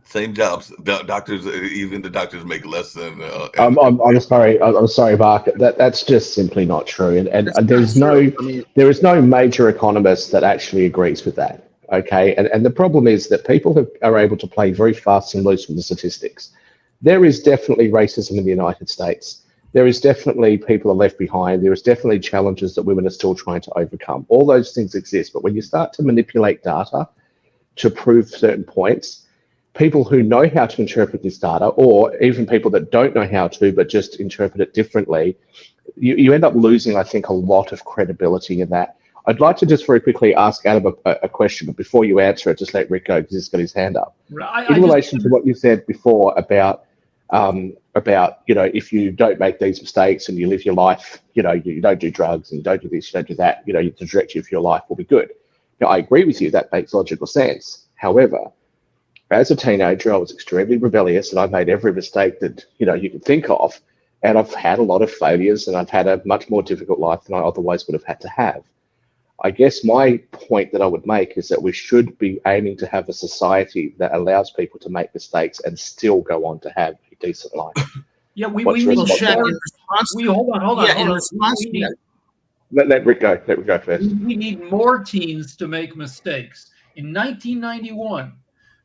Same jobs. Doctors, even the doctors make less than. I'm sorry, Mark. That's just simply not true. And there is no major economist that actually agrees with that. Okay, and the problem is that people are able to play very fast and loose with the statistics. There is definitely racism in the United States. There is definitely people are left behind. There is definitely challenges that women are still trying to overcome. All those things exist. But when you start to manipulate data to prove certain points, people who know how to interpret this data, or even people that don't know how to, but just interpret it differently, you end up losing, I think, a lot of credibility in that. I'd like to just very quickly ask Adam a question, but before you answer it, just let Rick go because he's got his hand up. In relation to what you said before about if you don't make these mistakes and you live your life, you don't do drugs and you don't do this, you don't do that, the trajectory of your life will be good. Now, I agree with you, that makes logical sense. However, as a teenager, I was extremely rebellious and I made every mistake that you could think of. and I've had a lot of failures, and I've had a much more difficult life than I otherwise would have had to have. I guess my point that I would make is that we should be aiming to have a society that allows people to make mistakes and still go on to have a decent life. Yeah, we What's need your response? Shaq, more. in response, Hold on. in response We to need, that, Let Rick go. Let Rick go first. we need more teens to make mistakes. In 1991,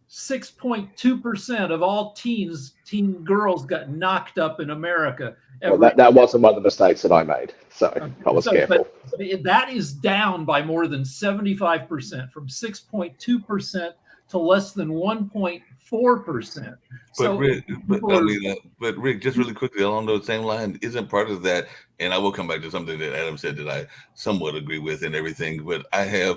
6.2% of all teen girls got knocked up in America. Well, that wasn't one of the mistakes that I made, so I was careful. But that is down by more than 75%, from 6.2% to less than 1.4%. But Rick, just really quickly along those same lines, isn't part of that, and I will come back to something that Adam said that I somewhat agree with and everything, but I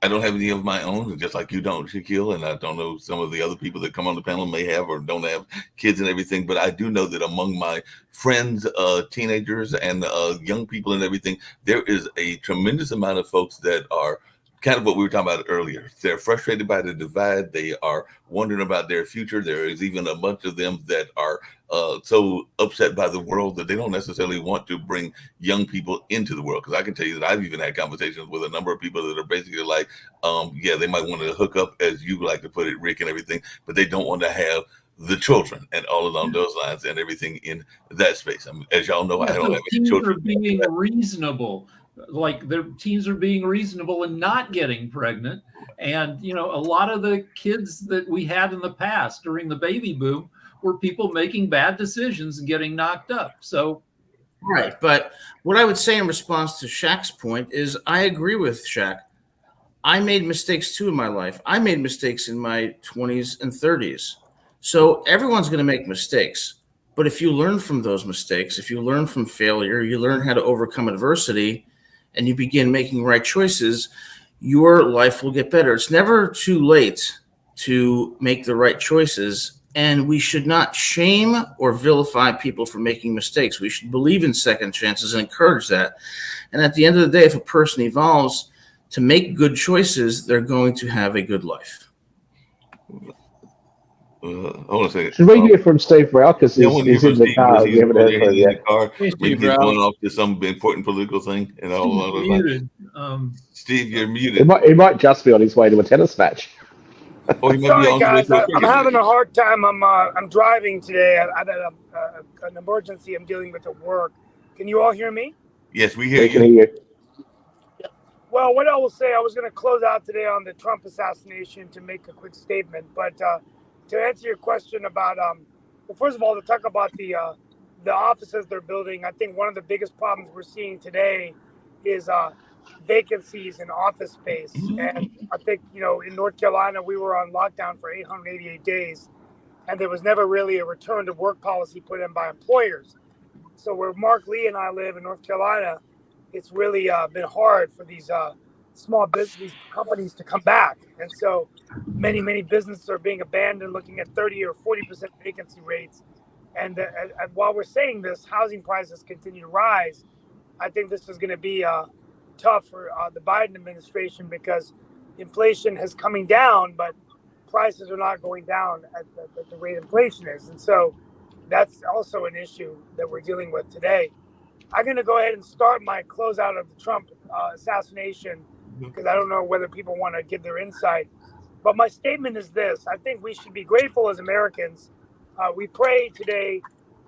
don't have any of my own, just like you don't, Shaquille, and I don't know some of the other people that come on the panel may have or don't have kids and everything, but I do know that among my friends, teenagers and young people and everything, there is a tremendous amount of folks that are kind of what we were talking about earlier. They're frustrated by the divide. They are wondering about their future. There is even a bunch of them that are so upset by the world that they don't necessarily want to bring young people into the world. Because I can tell you that I've even had conversations with a number of people that are basically like, yeah, they might want to hook up, as you like to put it, Rick, and everything, but they don't want to have the children and all along those lines and everything in that space. I mean, as y'all know, I don't have any children. Teens are being reasonable. Like their teens are being reasonable and not getting pregnant. And, a lot of the kids that we had in the past during the baby boom were people making bad decisions and getting knocked up. So, right. But what I would say in response to Shaq's point is I agree with Shaq. I made mistakes too in my life. I made mistakes in my 20s and 30s. So everyone's going to make mistakes. But if you learn from those mistakes, if you learn from failure, you learn how to overcome adversity, and you begin making right choices, your life will get better. It's never too late to make the right choices, and we should not shame or vilify people for making mistakes. We should believe in second chances and encourage that. And at the end of the day, if a person evolves to make good choices, they're going to have a good life. Hold on a second. Should we hear from Steve Brown? Because he's in the car. We haven't heard from him yet. Maybe he's going off to some important political thing. And all muted. Steve, you're muted. He might just be on his way to a tennis match. Or he might Sorry, be on guys. the I'm having a hard time. I'm driving today. I've had an emergency I'm dealing with at work. Can you all hear me? Yes, we hear Can you. hear you. Well, what I will say, I was going to close out today on the Trump assassination to make a quick statement. But to answer your question about, well, first of all, to talk about the offices they're building, I think one of the biggest problems we're seeing today is vacancies in office space. And I think, in North Carolina, we were on lockdown for 888 days, and there was never really a return to work policy put in by employers. So where Mark Lee and I live in North Carolina, it's really been hard for these small business, these companies to come back. And so many businesses are being abandoned, looking at 30 or 40% vacancy rates. And while we're saying this, housing prices continue to rise. I think this is going to be tough for the Biden administration because inflation is coming down, but prices are not going down at the rate inflation is. And so that's also an issue that we're dealing with today. I'm going to go ahead and start my closeout of the Trump assassination because I don't know whether people want to give their insight. But my statement is this. I think we should be grateful as Americans. We pray today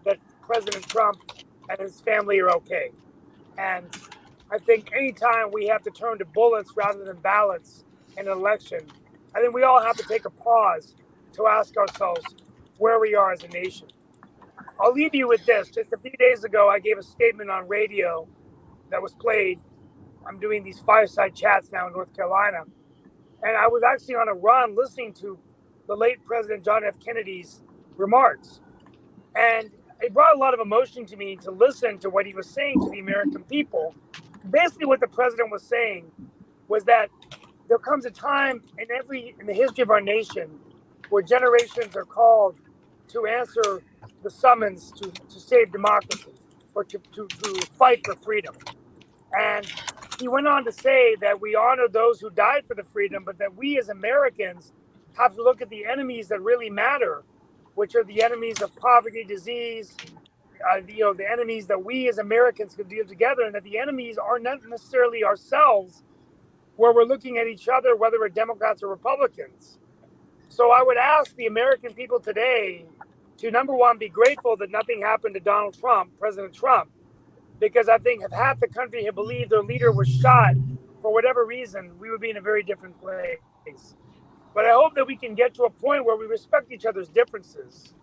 that President Trump and his family are okay. And I think anytime we have to turn to bullets rather than ballots in an election, I think we all have to take a pause to ask ourselves where we are as a nation. I'll leave you with this. Just a few days ago, I gave a statement on radio that was played. I'm doing these fireside chats now in North Carolina. And I was actually on a run listening to the late President John F. Kennedy's remarks. And it brought a lot of emotion to me to listen to what he was saying to the American people. Basically, what the president was saying was that there comes a time in the history of our nation where generations are called to answer the summons to save democracy or to fight for freedom. And he went on to say that we honor those who died for the freedom, but that we as Americans have to look at the enemies that really matter, which are the enemies of poverty, disease, the enemies that we as Americans could deal together, and that the enemies are not necessarily ourselves, where we're looking at each other, whether we're Democrats or Republicans. So I would ask the American people today to, number one, be grateful that nothing happened to Donald Trump, President Trump, because I think if half the country had believed their leader was shot for whatever reason, we would be in a very different place. But I hope that we can get to a point where we respect each other's differences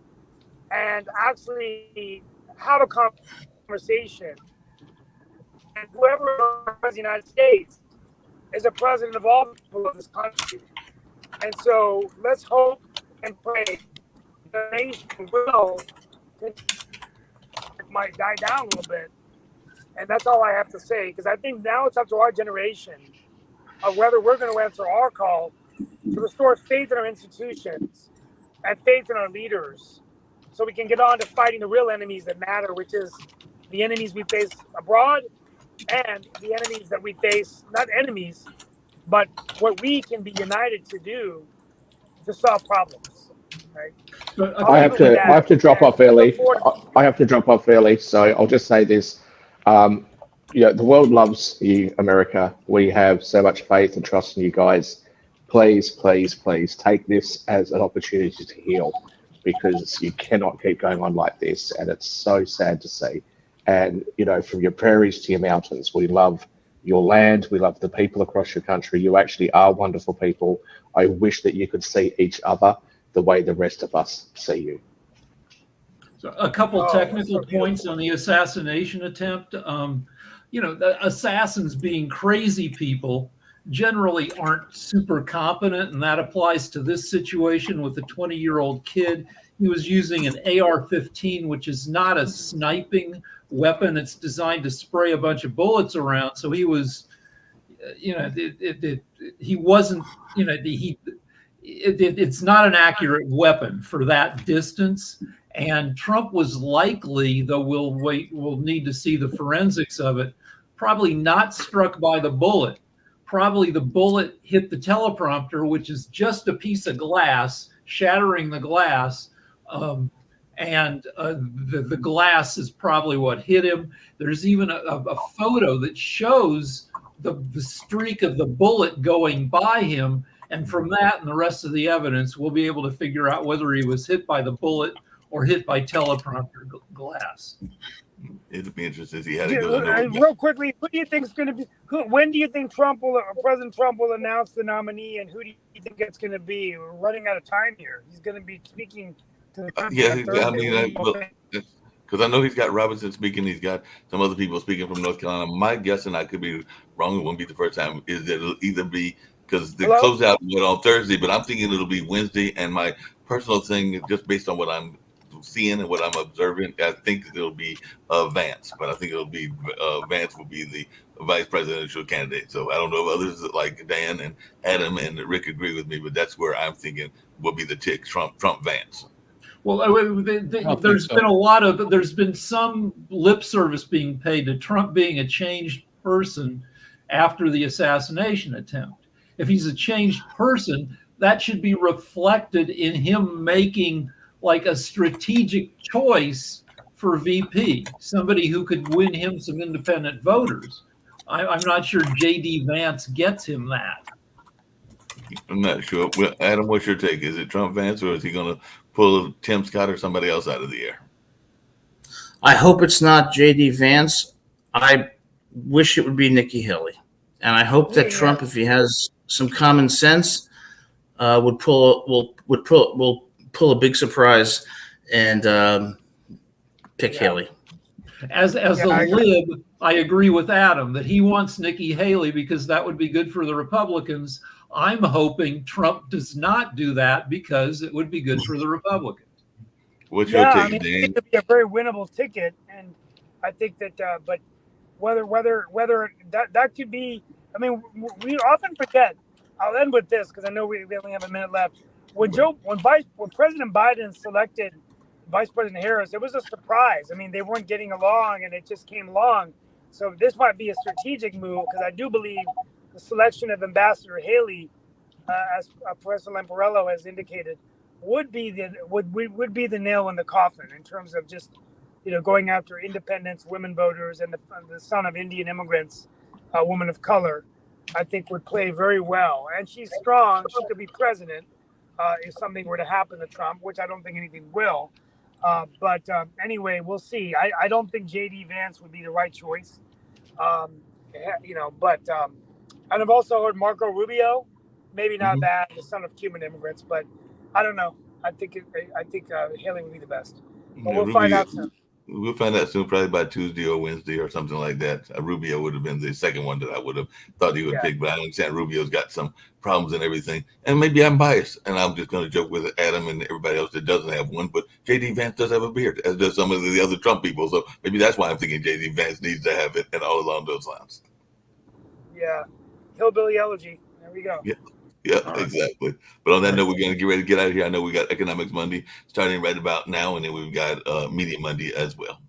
and actually have a conversation. And whoever runs the United States is a president of all people of this country. And so let's hope and pray the nation will, it might die down a little bit. And that's all I have to say, because I think now it's up to our generation of whether we're going to answer our call to restore faith in our institutions and faith in our leaders, so we can get on to fighting the real enemies that matter, which is the enemies we face abroad and the enemies that we face, not enemies, but what we can be united to do to solve problems. Right? I have to drop off early. I have to drop off early, so I'll just say this. The world loves you, America. We have so much faith and trust in you guys. Please, please, please take this as an opportunity to heal, because you cannot keep going on like this, and it's so sad to see. And, from your prairies to your mountains, we love your land. We love the people across your country. You actually are wonderful people. I wish that you could see each other the way the rest of us see you. So a couple technical points on the assassination attempt. The assassins, being crazy people, generally aren't super competent, and that applies to this situation with a 20-year-old kid. He was using an AR-15, which is not a sniping weapon. It's designed to spray a bunch of bullets around. So he was, he wasn't, it's not an accurate weapon for that distance. And Trump was likely, though we'll need to see the forensics of it, probably not struck by the bullet. Probably the bullet hit the teleprompter, which is just a piece of glass, shattering the glass. The glass is probably what hit him. There's even a photo that shows the streak of the bullet going by him. And from that and the rest of the evidence, we'll be able to figure out whether he was hit by the bullet or hit by teleprompter glass. It'll be interesting to see how they go. Real quickly, who do you think is going to be? When do you think President Trump will announce the nominee, and who do you think it's going to be? We're running out of time here. He's going to be speaking to the country on Thursday. Because I know he's got Robinson speaking. He's got some other people speaking from North Carolina. My guess, and I could be wrong, it won't be the first time, is that it'll either be, because the closeout went on Thursday, but I'm thinking it'll be Wednesday. And my personal thing, just based on what I'm seeing and what I'm observing, I think that it'll be Vance, but I think it'll be Vance will be the vice presidential candidate. So I don't know if others like Dan and Adam and Rick agree with me, but that's where I'm thinking will be the tick, Trump Vance. Well, there's been some lip service being paid to Trump being a changed person after the assassination attempt. If he's a changed person, that should be reflected in him making like a strategic choice for VP, somebody who could win him some independent voters. I'm not sure J.D. Vance gets him that. I'm not sure. Well, Adam, what's your take? Is it Trump Vance, or is he going to pull Tim Scott or somebody else out of the air? I hope it's not J.D. Vance. I wish it would be Nikki Haley. And I hope that Trump, if he has some common sense, will pull a big surprise and pick Haley. As a lib, I agree with Adam that he wants Nikki Haley because that would be good for the Republicans. I'm hoping Trump does not do that because it would be good for the Republicans. What's your take, Dan? It could be a very winnable ticket, and I think that, but whether that could be, I mean, we often forget. I'll end with this because I know we only have a minute left. When President Biden selected Vice President Harris, it was a surprise. I mean, they weren't getting along, and it just came along. So this might be a strategic move because I do believe the selection of Ambassador Haley, as Professor Lamparello has indicated, would be the nail in the coffin in terms of just going after independents, women voters, and the son of Indian immigrants, a woman of color, I think would play very well. And she's strong. She could be president if something were to happen to Trump, which I don't think anything will. But anyway, we'll see. I don't think J.D. Vance would be the right choice. And I've also heard Marco Rubio, maybe not that, the son of Cuban immigrants, but I don't know. I think Haley would be the best. But we'll find out soon. We'll find out soon, probably by Tuesday or Wednesday or something like that. Rubio would have been the second one that I would have thought he would pick, but I understand Rubio's got some problems and everything. And maybe I'm biased, and I'm just going to joke with Adam and everybody else that doesn't have one. But J.D. Vance does have a beard, as does some of the other Trump people. So maybe that's why I'm thinking J.D. Vance needs to have it, and all along those lines. Yeah, hillbilly elegy. There we go. Yeah, exactly. But on that note, we're going to get ready to get out of here. I know we got Economics Monday starting right about now, and then we've got Media Monday as well.